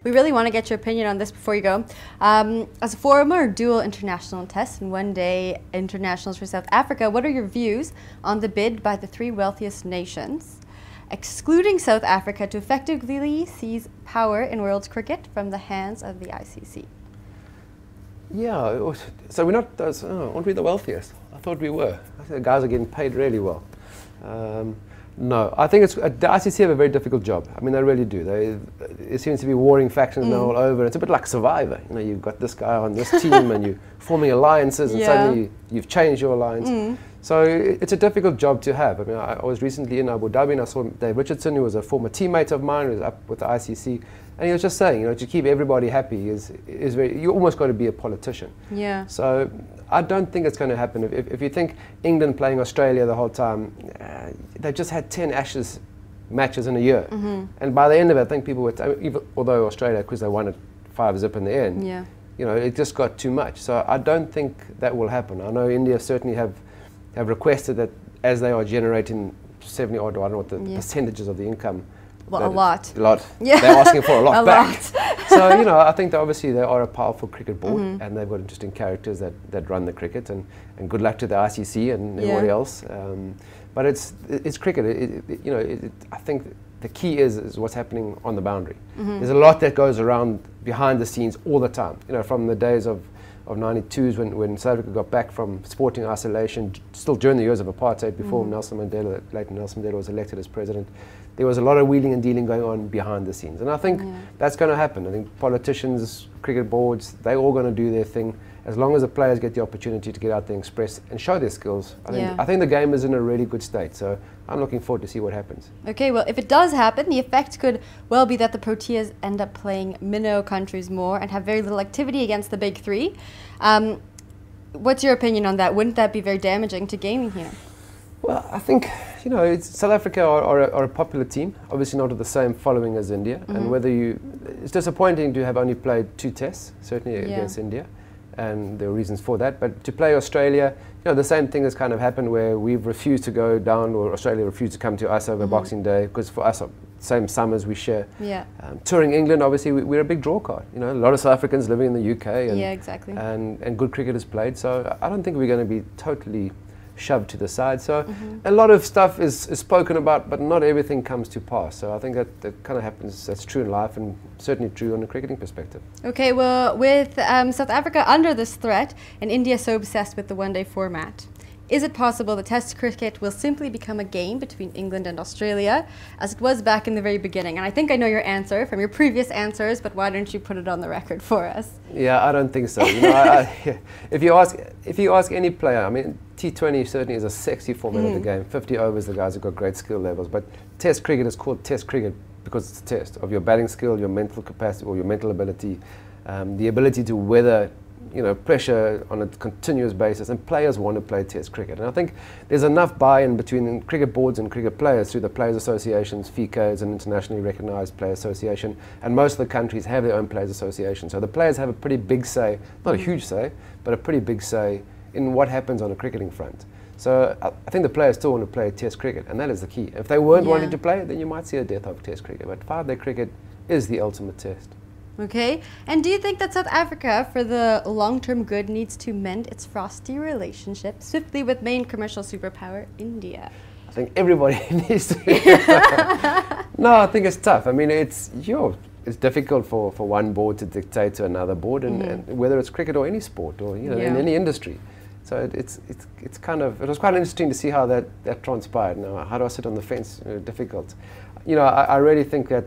We really want to get your opinion on this before you go. As a former dual international test and one-day internationals for South Africa, what are your views on the bid by the three wealthiest nations, excluding South Africa, to effectively seize power in world cricket from the hands of the ICC? Yeah, so we're not, aren't we the wealthiest? I thought we were. I think the guys are getting paid really well. No, I think the ICC have a very difficult job. I mean, they really do. It seems to be warring factions now all over. It's a bit like Survivor. You know, you've got this guy on this team and you're forming alliances and suddenly you've changed your alliance. So it's a difficult job to have. I mean, I was recently in Abu Dhabi and I saw Dave Richardson, who was a former teammate of mine, who was up with the ICC. And he was just saying, you know, to keep everybody happy is very, you almost got to be a politician. Yeah. So I don't think it's going to happen. If you think England playing Australia the whole time, they've just had 10 Ashes matches in a year. And by the end of it, I think people were, although Australia, because they won it 5-0 in the end, you know, it just got too much. So I don't think that will happen. I know India certainly have requested that as they are generating 70 odd, I don't know what the percentages of the income. Well, a lot. A lot. Yeah. They're asking for a lot back. Lot. So, you know, I think that obviously they are a powerful cricket board and they've got interesting characters that run the cricket, and good luck to the ICC and everybody else. But it's cricket. You know, I think the key is what's happening on the boundary. There's a lot that goes around behind the scenes all the time. You know, from the days of 92s when South Africa got back from sporting isolation, still during the years of apartheid, before Nelson Mandela, later Nelson Mandela was elected as president. There was a lot of wheeling and dealing going on behind the scenes. And I think that's going to happen. I think politicians, cricket boards, they're all going to do their thing. As long as the players get the opportunity to get out there and express and show their skills, I think the game is in a really good state. So I'm looking forward to see what happens. Okay, well, if it does happen, the effect could well be that the Proteas end up playing minnow countries more and have very little activity against the big three. What's your opinion on that? Wouldn't that be very damaging to gaming here? Well, I think, you know, South Africa are a popular team, obviously not with the same following as India. And it's disappointing to have only played 2 tests, certainly against India. And there are reasons for that. But to play Australia, you know, the same thing has kind of happened where we've refused to go down, or Australia refused to come to us over Boxing Day, because for us, same summers we share. Touring England, obviously, we're a big draw card. You know, a lot of South Africans living in the UK. And, and good cricket is played. So I don't think we're going to be totally shoved to the side. So a lot of stuff is spoken about, but not everything comes to pass. So I think that kind of happens. That's true in life, and certainly true on a cricketing perspective. Okay, well, with South Africa under this threat and India so obsessed with the one-day format, is it possible that Test cricket will simply become a game between England and Australia, as it was back in the very beginning? And I think I know your answer from your previous answers, but why don't you put it on the record for us? Yeah, I don't think so. You know, if you ask any player, I mean, T20 certainly is a sexy format of the game. 50 overs, the guys have got great skill levels. But Test cricket is called Test cricket because it's a test of your batting skill, your mental capacity, or your mental ability, the ability to weather, you know, pressure on a continuous basis, and players want to play Test cricket. And I think there's enough buy-in between cricket boards and cricket players through the Players Associations. FICA is an internationally recognised player association, and most of the countries have their own players association. So the players have a pretty big say, not a huge say, but a pretty big say in what happens on a cricketing front. So I think the players still want to play Test cricket, and that is the key. If they weren't wanting to play, then you might see a death of Test cricket. But 5-day cricket is the ultimate test. Okay, and do you think that South Africa, for the long-term good, needs to mend its frosty relationship swiftly with main commercial superpower India? I think everybody needs to. No, I think it's tough. I mean, it's difficult for one board to dictate to another board, and whether it's cricket or any sport, or you know, in any industry. So it's kind of, it was quite interesting to see how that transpired. Now, how do I sit on the fence? Difficult. You know, I really think that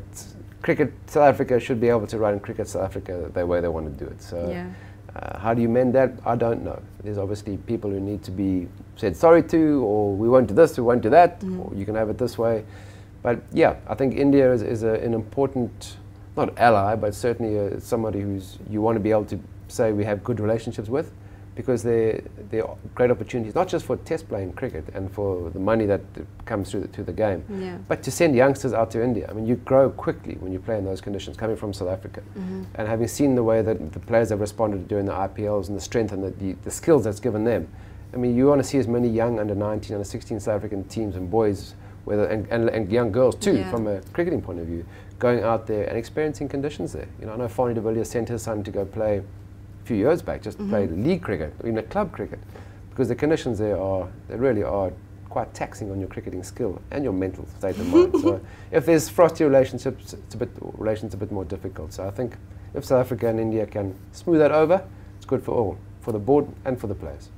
cricket South Africa should be able to run cricket South Africa the way they want to do it. So how do you mend that? I don't know. There's obviously people who need to be said sorry to, or we won't do this, we won't do that, or you can have it this way. But yeah, I think India is an important, not ally, but certainly somebody who's you want to be able to say we have good relationships with, because they're great opportunities, not just for test playing cricket and for the money that comes through to the game, but to send youngsters out to India. I mean, you grow quickly when you play in those conditions, coming from South Africa. And having seen the way that the players have responded during the IPLs and the strength and the skills that's given them, I mean, you want to see as many young under 19, under 16 South African teams and boys and young girls too, from a cricketing point of view, going out there and experiencing conditions there. You know, I know Fani de Villiers sent his son to go play a few years back, just play league cricket, club cricket, because the conditions there they really are quite taxing on your cricketing skill and your mental state of mind. So if there's frosty relationships, relations a bit more difficult. So I think if South Africa and India can smooth that over, it's good for all, for the board and for the players.